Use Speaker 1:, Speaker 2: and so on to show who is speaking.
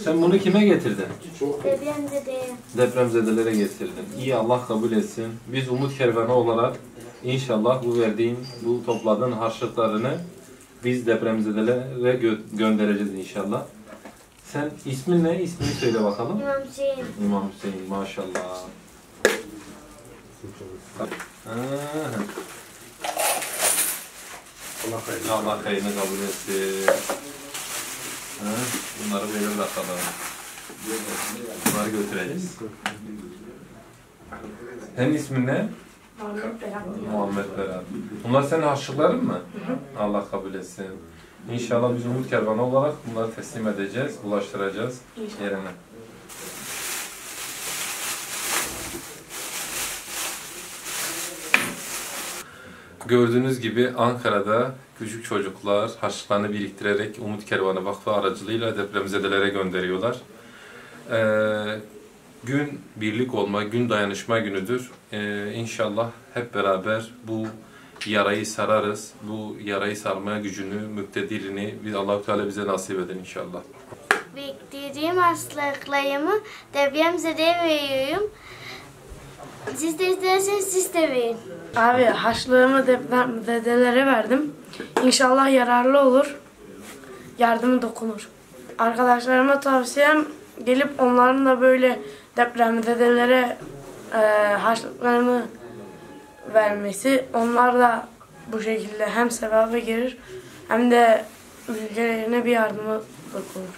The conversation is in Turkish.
Speaker 1: Sen bunu kime getirdin?
Speaker 2: Depremzedeye.
Speaker 1: Depremzedelere getirdin. İyi, Allah kabul etsin. Biz Umut Kervanı olarak inşallah bu verdiğin, bu topladığın harçlıklarını biz depremzedelere göndereceğiz inşallah. Sen ismin ne? İsmini söyle bakalım.
Speaker 2: İmam Hüseyin.
Speaker 1: İmam Hüseyin, maşallah. Allah hayrını kabul etsin. Bunları böyle bırakalım. Bunları götüreceğiz. Senin ismin ne?
Speaker 2: Muhammed Berat.
Speaker 1: Muhammed Berat. Bunlar senin harçlıkların mı? Allah kabul etsin. İnşallah biz Umut Kervanı olarak bunları teslim edeceğiz, ulaştıracağız yerine. Gördüğünüz gibi Ankara'da küçük çocuklar harçlıklarını biriktirerek Umut Kervanı Vakfı aracılığıyla depremzedelere gönderiyorlar. Gün birlik olma, gün dayanışma günüdür. İnşallah hep beraber bu yarayı sararız. Bu yarayı sarmaya gücünü, müktedirini Allah-u Teala bize nasip eder inşallah.
Speaker 2: Biriktirdiğim harçlıklarımı depremzedeye veriyorum. Siz de isterseniz siz de verin.
Speaker 3: Abi harçlığımı dedelere verdim. İnşallah yararlı olur. Yardımı dokunur. Arkadaşlarıma tavsiyem gelip onların da böyle depremzedelere harçlıklarını vermesi. Onlar da bu şekilde hem sevaba girir hem de ülkelerine bir yardımı dokunur.